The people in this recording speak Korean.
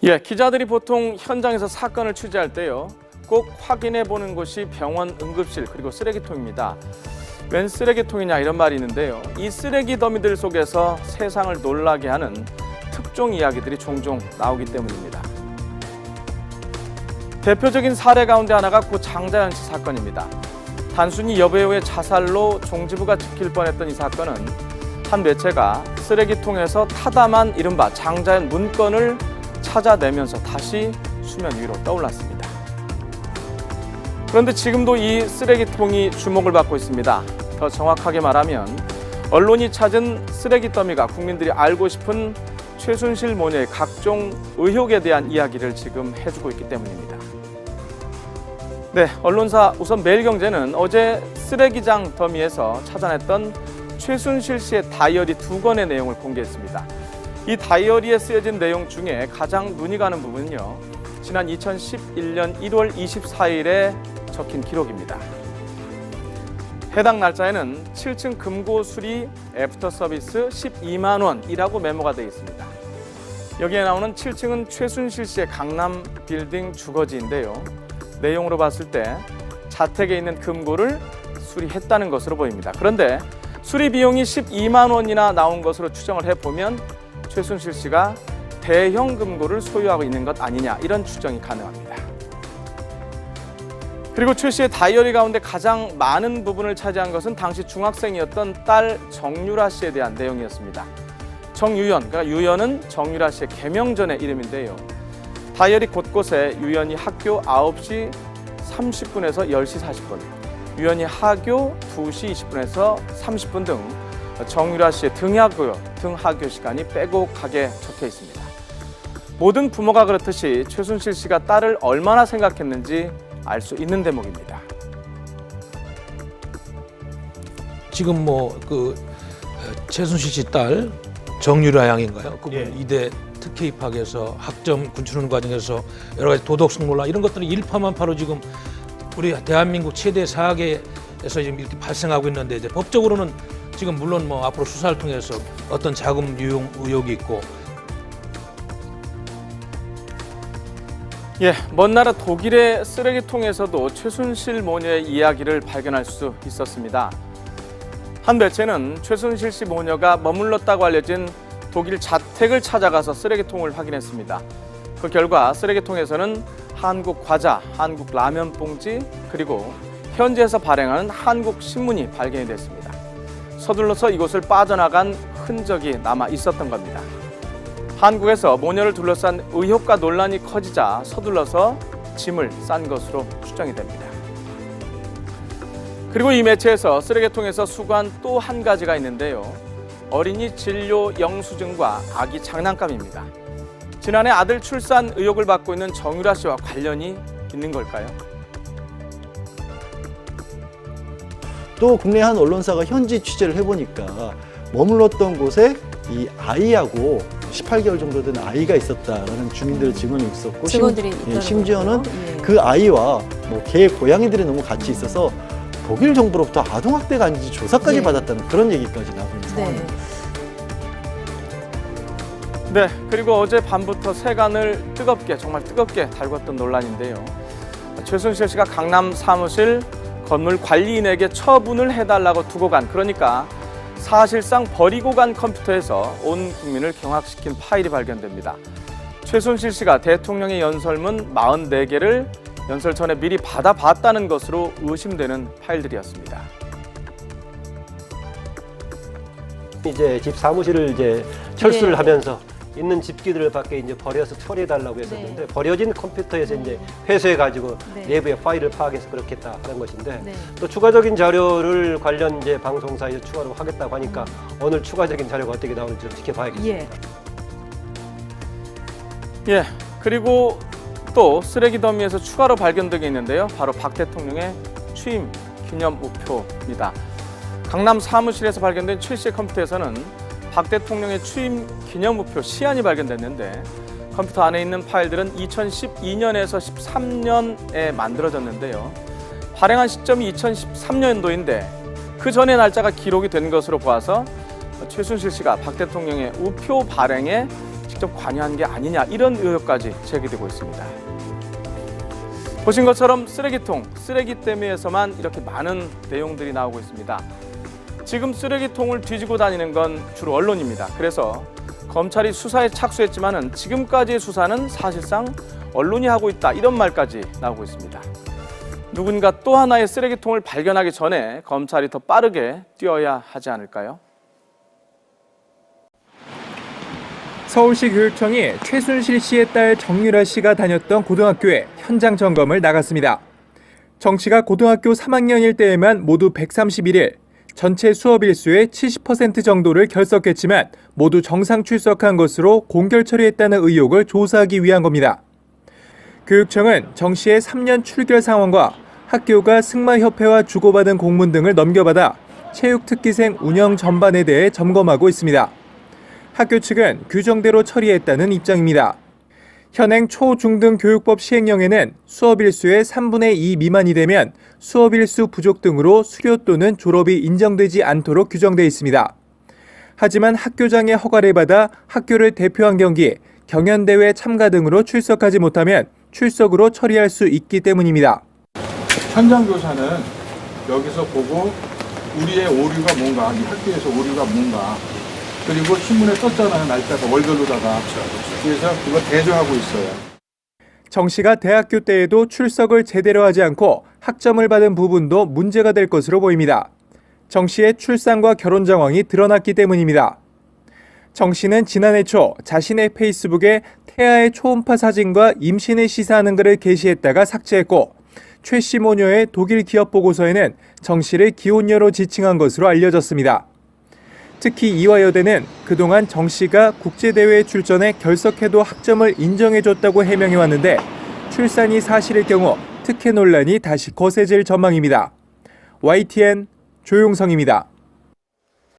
예, 기자들이 보통 현장에서 사건을 취재할 때요, 꼭 확인해 보는 곳이 병원 응급실 그리고 쓰레기통입니다. 웬 쓰레기통이냐 이런 말이 있는데요. 이 쓰레기 더미들 속에서 세상을 놀라게 하는 특종 이야기들이 종종 나오기 때문입니다. 대표적인 사례 가운데 하나가 고 장자연 씨 사건입니다. 단순히 여배우의 자살로 종지부가 찍힐 뻔했던 이 사건은 한 매체가 쓰레기통에서 타담한 이른바 장자연 문건을 찾아내면서 다시 수면 위로 떠올랐습니다. 그런데 지금도 이 쓰레기통이 주목을 받고 있습니다. 더 정확하게 말하면 언론이 찾은 쓰레기 더미가 국민들이 알고 싶은 최순실 모녀의 각종 의혹에 대한 이야기를 지금 해주고 있기 때문입니다. 네, 언론사 우선 매일경제는 어제 쓰레기장 더미에서 찾아냈던 최순실 씨의 다이어리 2권의 내용을 공개했습니다. 이 다이어리에 쓰여진 내용 중에 가장 눈이 가는 부분은요, 지난 2011년 1월 24일에 적힌 기록입니다. 해당 날짜에는 7층 금고 수리 애프터 서비스 12만 원이라고 메모가 되어 있습니다. 여기에 나오는 7층은 최순실 씨의 강남 빌딩 주거지인데요. 내용으로 봤을 때 자택에 있는 금고를 수리했다는 것으로 보입니다. 그런데 수리 비용이 12만 원이나 나온 것으로 추정을 해보면 최순실 씨가 대형 금고를 소유하고 있는 것 아니냐, 이런 추정이 가능합니다. 그리고 최 씨의 다이어리 가운데 가장 많은 부분을 차지한 것은 당시 중학생이었던 딸 정유라 씨에 대한 내용이었습니다. 정유연, 그러니까 유연은 정유라 씨의 개명 전의 이름인데요. 다이어리 곳곳에 유연이 학교 9시 30분에서 10시 40분, 유연이 하교 2시 20분에서 30분 등 정유라 씨의 등하교 시간이 빼곡하게 적혀 있습니다. 모든 부모가 그렇듯이 최순실 씨가 딸을 얼마나 생각했는지 알 수 있는 대목입니다. 지금 최순실 씨 딸 정유라 양인가요? 그분 예. 이대 특혜 입학해서 학점 군추는 과정에서 여러 가지 도덕성 논란 이런 것들은 일파만파로 지금 우리 대한민국 최대 사학에서 지금 이렇게 발생하고 있는데, 이제 법적으로는 지금 물론 앞으로 수사를 통해서 어떤 자금 유용 의혹이 있고. 예, 먼 나라 독일의 쓰레기통에서도 최순실 모녀의 이야기를 발견할 수 있었습니다. 한 매체는 최순실 씨 모녀가 머물렀다고 알려진 독일 자택을 찾아가서 쓰레기통을 확인했습니다. 그 결과 쓰레기통에서는 한국 과자, 한국 라면 봉지, 그리고 현지에서 발행하는 한국 신문이 발견이 됐습니다. 서둘러서 이곳을 빠져나간 흔적이 남아 있었던 겁니다. 한국에서 모녀를 둘러싼 의혹과 논란이 커지자 서둘러서 짐을 싼 것으로 추정이 됩니다. 그리고 이 매체에서 쓰레기통에서 수거한 또 한 가지가 있는데요. 어린이 진료 영수증과 아기 장난감입니다. 지난해 아들 출산 의혹을 받고 있는 정유라 씨와 관련이 있는 걸까요? 또 국내 한 언론사가 현지 취재를 해보니까 머물렀던 곳에 이 아이하고 18개월 정도 된 아이가 있었다라는 주민들의 증언이 있었고, 심지어는 그 아이와 개 고양이들이 너무 같이 있어서 독일 정부로부터 아동학대가 아닌지 조사까지 받았다는 그런 얘기까지 나오고 있는 상황입니다. 네, 그리고 어제 밤부터 세간을 정말 뜨겁게 달궜던 논란인데요. 최순실 씨가 강남 사무실 건물 관리인에게 처분을 해달라고 두고 간, 그러니까 사실상 버리고 간 컴퓨터에서 온 국민을 경악시킨 파일이 발견됩니다. 최순실 씨가 대통령의 연설문 44개를 연설 전에 미리 받아봤다는 것으로 의심되는 파일들이었습니다. 이제 집 사무실을 이제 철수를 하면서 있는 집기들을 밖에 이제 버려서 처리해달라고 했었는데, 버려진 컴퓨터에서 이제 회수해가지고 내부의 파일을 파악해서 그렇게 했다 하는 것인데, 또 추가적인 자료를 관련 이제 방송사에서 추가로 하겠다고 하니까 오늘 추가적인 자료가 어떻게 나오는지 좀 지켜봐야겠습니다. 예, 그리고 또 쓰레기 더미에서 추가로 발견되고 있는데요. 바로 박 대통령의 취임 기념 우표입니다. 강남 사무실에서 발견된 최 씨의 컴퓨터에서는 박 대통령의 취임 기념 우표 시안이 발견됐는데, 컴퓨터 안에 있는 파일들은 2012년에서 13년에 만들어졌는데요. 발행한 시점이 2013년도인데 그 전의 날짜가 기록이 된 것으로 보아서 최순실 씨가 박 대통령의 우표 발행에 직접 직접 관여한 게 아니냐 이런 의혹까지 제기되고 있습니다. 보신 것처럼 쓰레기통, 쓰레기더미에서만 이렇게 많은 내용들이 나오고 있습니다. 지금 쓰레기통을 뒤지고 다니는 건 주로 언론입니다. 그래서 검찰이 수사에 착수했지만은 지금까지의 수사는 사실상 언론이 하고 있다 이런 말까지 나오고 있습니다. 누군가 또 하나의 쓰레기통을 발견하기 전에 검찰이 더 빠르게 뛰어야 하지 않을까요? 서울시 교육청이 최순실 씨의 딸 정유라 씨가 다녔던 고등학교에 현장 점검을 나갔습니다. 정 씨가 고등학교 3학년일 때에만 모두 131일, 전체 수업 일수의 70% 정도를 결석했지만 모두 정상 출석한 것으로 공결 처리했다는 의혹을 조사하기 위한 겁니다. 교육청은 정 씨의 3년 출결 상황과 학교가 승마협회와 주고받은 공문 등을 넘겨받아 체육특기생 운영 전반에 대해 점검하고 있습니다. 학교 측은 규정대로 처리했다는 입장입니다. 현행 초, 중 등 교육법 시행령에는 수업 일수의 3분의 2 미만이 되면 수업 일수 부족 등으로 수료 또는 졸업이 인정되지 않도록 규정되어 있습니다. 하지만 학교장의 허가를 받아 학교를 대표한 경기, 경연대회 참가 등으로 출석하지 못하면 출석으로 처리할 수 있기 때문입니다. 현장 교사는 여기서 보고 우리의 오류가 뭔가, 이 학교에서 오류가 뭔가, 그리고 신문에 떴잖아요. 날짜가 월별로다가. 그래서 그걸 대조하고 있어요. 정 씨가 대학교 때에도 출석을 제대로 하지 않고 학점을 받은 부분도 문제가 될 것으로 보입니다. 정 씨의 출산과 결혼 정황이 드러났기 때문입니다. 정 씨는 지난해 초 자신의 페이스북에 태아의 초음파 사진과 임신을 시사하는 글을 게시했다가 삭제했고, 최 씨 모녀의 독일 기업 보고서에는 정 씨를 기혼녀로 지칭한 것으로 알려졌습니다. 특히 이화여대는 그동안 정 씨가 국제대회에 출전해 결석해도 학점을 인정해줬다고 해명해왔는데 출산이 사실일 경우 특혜 논란이 다시 거세질 전망입니다. YTN 조용성입니다.